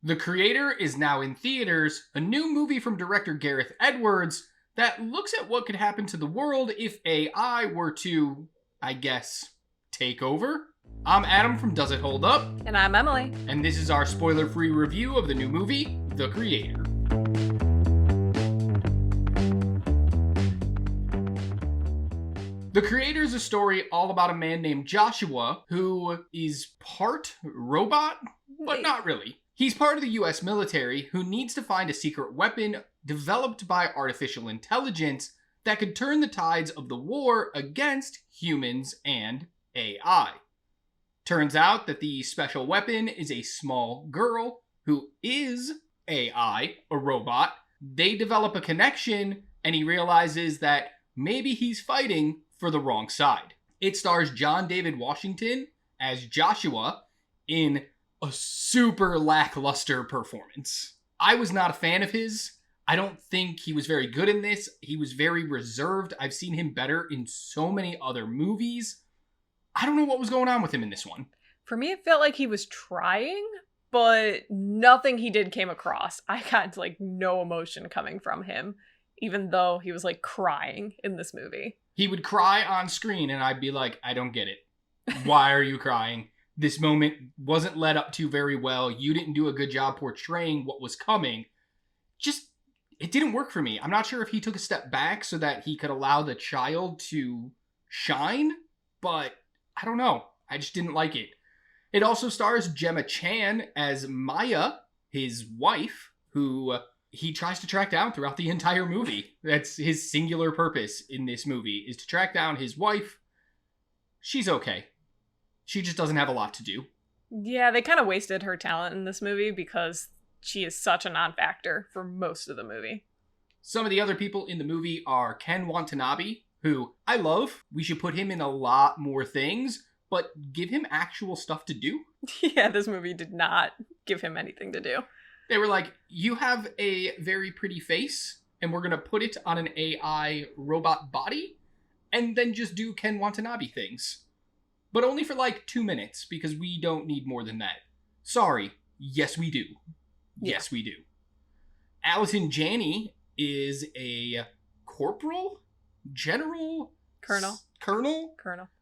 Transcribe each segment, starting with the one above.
The Creator is now in theaters, a new movie from director Gareth Edwards that looks at what could happen to the world if AI were to, I guess, take over. I'm Adam from Does It Hold Up? And I'm Emily. And this is our spoiler-free review of the new movie, The Creator. The Creator is a story all about a man named Joshua who is part robot, but not really. He's part of the US military who needs to find a secret weapon developed by artificial intelligence that could turn the tides of the war against humans and AI. Turns out that the special weapon is a small girl who is AI, a robot. They develop a connection and he realizes that maybe he's fighting for the wrong side. It stars John David Washington as Joshua in a super lackluster performance. I was not a fan of his. I don't think he was very good in this. He was very reserved. I've seen him better in so many other movies. I don't know what was going on with him in this one. For me, it felt like he was trying, but nothing he did came across. I got no emotion coming from him, even though he was crying in this movie. He would cry on screen and I'd be like, I don't get it. Why are you crying? This moment wasn't led up to very well. You didn't do a good job portraying what was coming. It didn't work for me. I'm not sure if he took a step back so that he could allow the child to shine, but I don't know. I just didn't like it. It also stars Gemma Chan as Maya, his wife, who he tries to track down throughout the entire movie. That's his singular purpose in this movie, is to track down his wife. She's okay. She just doesn't have a lot to do. Yeah, they kind of wasted her talent in this movie because she is such a non-factor for most of the movie. Some of the other people in the movie are Ken Wantanabe, who I love. We should put him in a lot more things, but give him actual stuff to do. Yeah, this movie did not give him anything to do. They were like, you have a very pretty face, and we're going to put it on an AI robot body, and then just do Ken Watanabe things. But only for 2 minutes, because we don't need more than that. Sorry. Yes, we do. Yeah. Yes, we do. Allison Janney is a corporal? General? Colonel?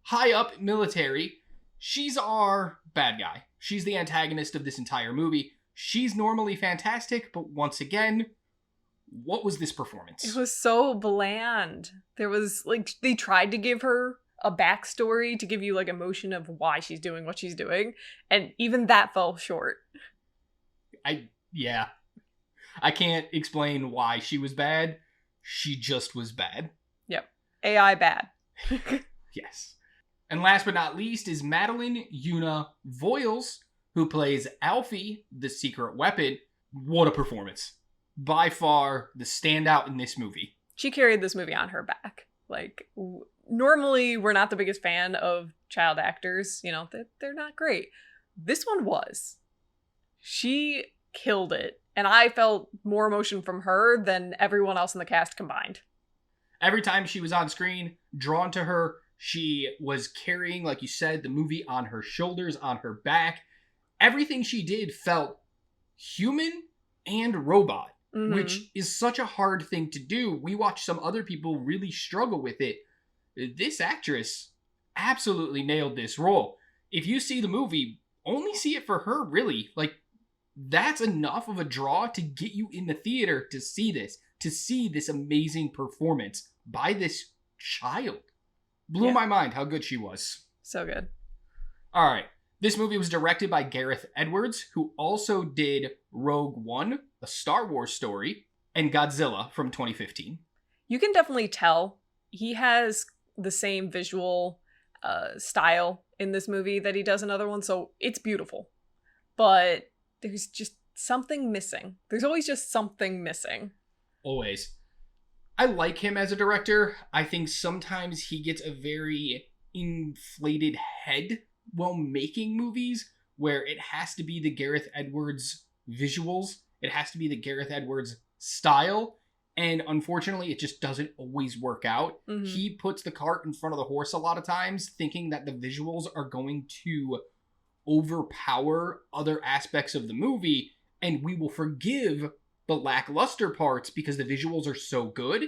High up military. She's our bad guy. She's the antagonist of this entire movie. She's normally fantastic, but once again, what was this performance? It was so bland. There was, they tried to give her a backstory to give you, emotion of why she's doing what she's doing, and even that fell short. I can't explain why she was bad. She just was bad. Yep. AI bad. Yes. And last but not least is Madeleine Yuna Voyles, who plays Alfie, the secret weapon. What a performance. By far the standout in this movie. She carried this movie on her back. Normally we're not the biggest fan of child actors. They're not great. This one was. She killed it. And I felt more emotion from her than everyone else in the cast combined. Every time she was on screen, drawn to her, she was carrying, like you said, the movie on her shoulders, on her back. Everything she did felt human and robot, which is such a hard thing to do. We watch some other people really struggle with it. This actress absolutely nailed this role. If you see the movie, only see it for her, really. That's enough of a draw to get you in the theater to see this amazing performance by this child. Blew my mind how good she was. So good. All right. This movie was directed by Gareth Edwards, who also did Rogue One, a Star Wars story, and Godzilla from 2015. You can definitely tell he has the same visual style in this movie that he does in other ones, so it's beautiful. But there's just something missing. There's always just something missing. Always. I like him as a director. I think sometimes he gets a very inflated head while making movies, where it has to be the Gareth Edwards visuals. It has to be the Gareth Edwards style. And unfortunately, it just doesn't always work out. Mm-hmm. He puts the cart in front of the horse a lot of times, thinking that the visuals are going to overpower other aspects of the movie. and we will forgive the lackluster parts because the visuals are so good.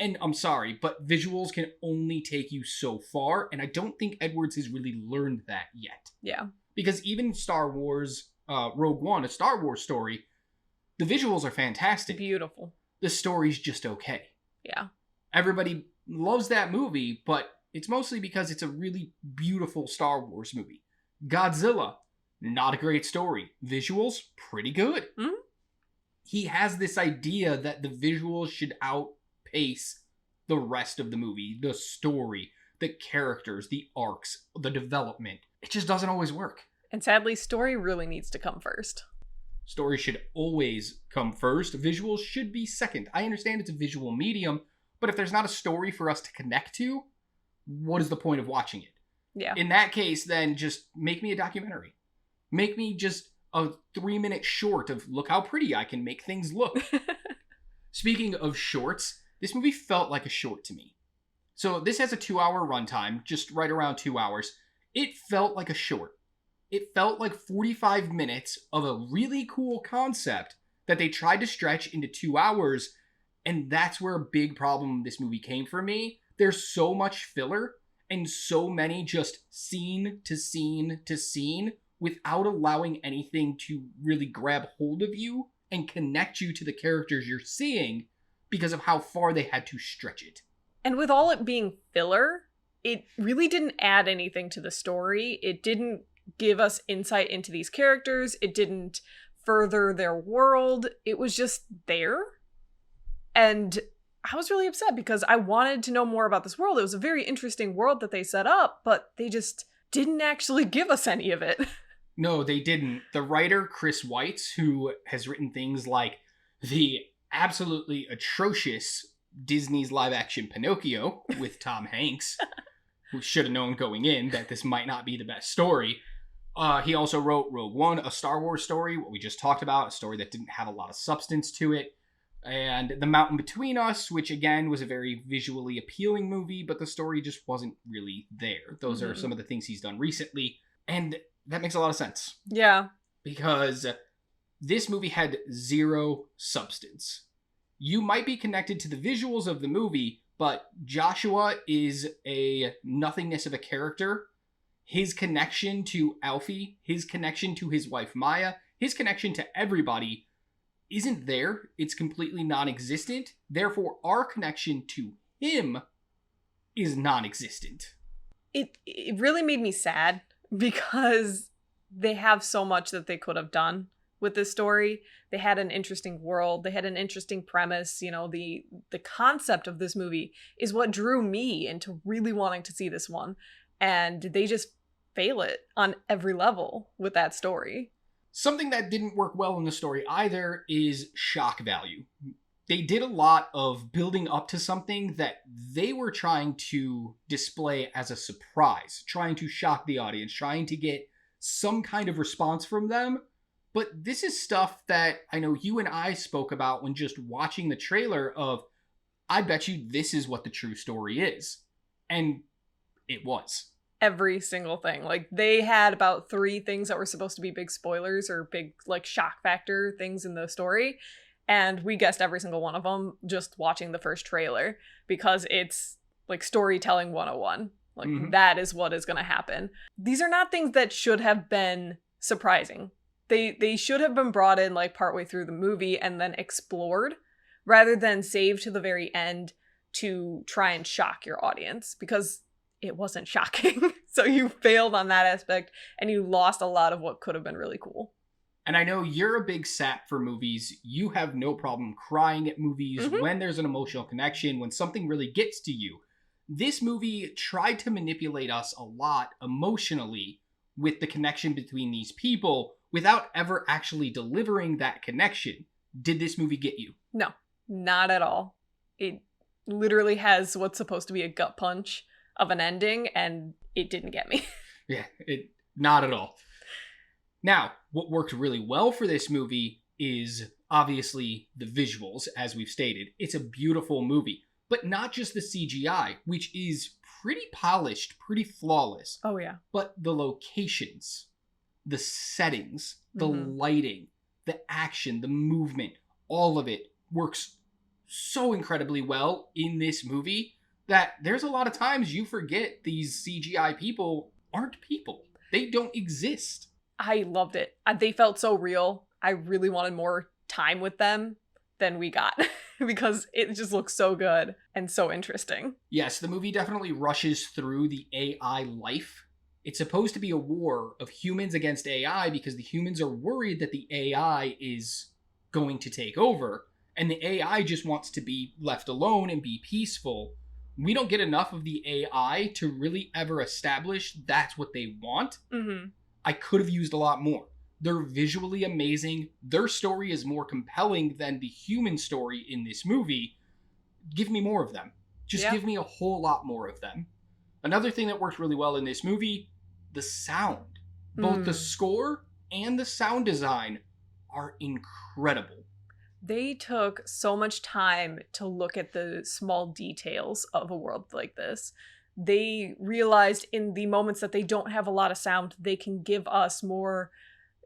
And I'm sorry, but visuals can only take you so far, and I don't think Edwards has really learned that yet. Yeah. Because even Star Wars Rogue One, a Star Wars story, the visuals are fantastic. Beautiful. The story's just okay. Yeah. Everybody loves that movie, but it's mostly because it's a really beautiful Star Wars movie. Godzilla, not a great story. Visuals, pretty good. Mm-hmm. He has this idea that the visuals should outpace the rest of the movie, the story, the characters, the arcs, the development. It just doesn't always work. And sadly, story really needs to come first. Story should always come first. Visuals should be second. I understand it's a visual medium, but if there's not a story for us to connect to, what is the point of watching it? Yeah. In that case, then just make me a documentary. Make me just a 3-minute short of look how pretty I can make things look. Speaking of shorts, this movie felt like a short to me. So this has a 2-hour runtime, just right around 2 hours. It felt like a short. It felt like 45 minutes of a really cool concept that they tried to stretch into 2 hours, and that's where a big problem this movie came for me. There's so much filler, and so many just scene to scene to scene, without allowing anything to really grab hold of you and connect you to the characters you're seeing because of how far they had to stretch it. And with all it being filler, it really didn't add anything to the story. It didn't give us insight into these characters. It didn't further their world. It was just there. And I was really upset because I wanted to know more about this world. It was a very interesting world that they set up, but they just didn't actually give us any of it. No, they didn't. The writer, Chris Weitz, who has written things like the absolutely atrocious Disney's live-action Pinocchio with Tom Hanks, who should have known going in that this might not be the best story. He also wrote Rogue One, a Star Wars story, what we just talked about, a story that didn't have a lot of substance to it. And The Mountain Between Us, which again was a very visually appealing movie, but the story just wasn't really there. Those are some of the things he's done recently. And that makes a lot of sense. Yeah. Because this movie had zero substance. You might be connected to the visuals of the movie, but Joshua is a nothingness of a character. His connection to Alfie, his connection to his wife Maya, his connection to everybody isn't there. It's completely non-existent. Therefore, our connection to him is non-existent. It really made me sad because they have so much that they could have done with this story. They had an interesting world. They had an interesting premise. You know, the concept of this movie is what drew me into really wanting to see this one. And they just fail it on every level with that story. Something that didn't work well in the story either is shock value. They did a lot of building up to something that they were trying to display as a surprise, trying to shock the audience, trying to get some kind of response from them. But this is stuff that I know you and I spoke about when just watching the trailer of, I bet you this is what the true story is. And it was. Every single thing. Like, they had about 3 things that were supposed to be big spoilers or big, like, shock factor things in the story. And we guessed every single one of them just watching the first trailer because it's, like, storytelling 101. Like, that is what is going to happen. These are not things that should have been surprising. They should have been brought in, like, partway through the movie and then explored rather than saved to the very end to try and shock your audience, because it wasn't shocking. So you failed on that aspect and you lost a lot of what could have been really cool. And I know you're a big sap for movies. You have no problem crying at movies when there's an emotional connection, when something really gets to you. This movie tried to manipulate us a lot emotionally with the connection between these people without ever actually delivering that connection. Did this movie get you? No, not at all. It literally has what's supposed to be a gut punch of an ending, and it didn't get me. Yeah, not at all. Now, what worked really well for this movie is obviously the visuals, as we've stated. It's a beautiful movie, but not just the CGI, which is pretty polished, pretty flawless. Oh, yeah. But the locations, the settings, the lighting, the action, the movement, all of it works so incredibly well in this movie that there's a lot of times you forget these CGI people aren't people. They don't exist. I loved it. They felt so real. I really wanted more time with them than we got because it just looks so good and so interesting. Yes, the movie definitely rushes through the AI life. It's supposed to be a war of humans against AI because the humans are worried that the AI is going to take over, and the AI just wants to be left alone and be peaceful. We don't get enough of the AI to really ever establish that's what they want. Mm-hmm. I could have used a lot more. They're visually amazing. Their story is more compelling than the human story in this movie. Give me more of them. Just give me a whole lot more of them. Another thing that worked really well in this movie, the sound. Both the score and the sound design are incredible. They took so much time to look at the small details of a world like this. They realized in the moments that they don't have a lot of sound, they can give us more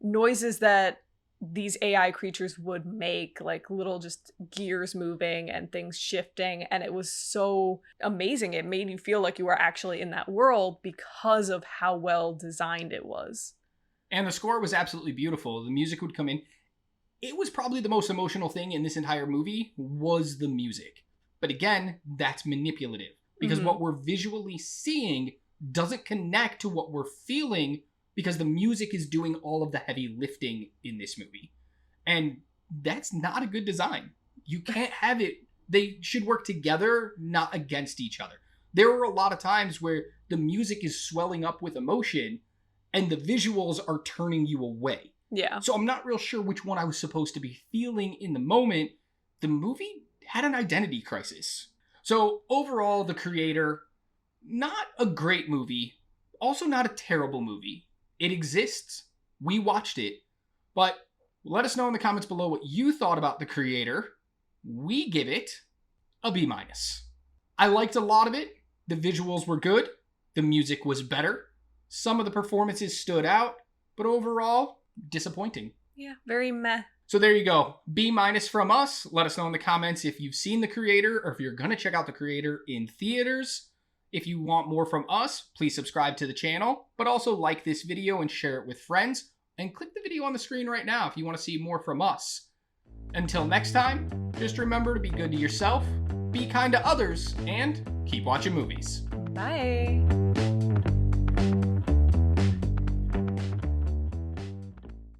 noises that these AI creatures would make, like little just gears moving and things shifting. And it was so amazing. It made you feel like you were actually in that world because of how well designed it was. And the score was absolutely beautiful. The music would come in. It was probably the most emotional thing in this entire movie was the music. But again, that's manipulative because what we're visually seeing doesn't connect to what we're feeling because the music is doing all of the heavy lifting in this movie. And that's not a good design. You can't have it. They should work together, not against each other. There were a lot of times where the music is swelling up with emotion and the visuals are turning you away. Yeah. So I'm not real sure which one I was supposed to be feeling in the moment. The movie had an identity crisis. So overall, The Creator, not a great movie, also not a terrible movie. It exists. We watched it. But let us know in the comments below what you thought about The Creator. We give it a B-. I liked a lot of it. The visuals were good. The music was better. Some of the performances stood out. But overall, disappointing. Yeah, very meh. So there you go. B- from us. Let us know in the comments if you've seen The Creator or if you're going to check out The Creator in theaters. If you want more from us, please subscribe to the channel, but also like this video and share it with friends. And click the video on the screen right now if you want to see more from us. Until next time, just remember to be good to yourself, be kind to others, and keep watching movies. Bye.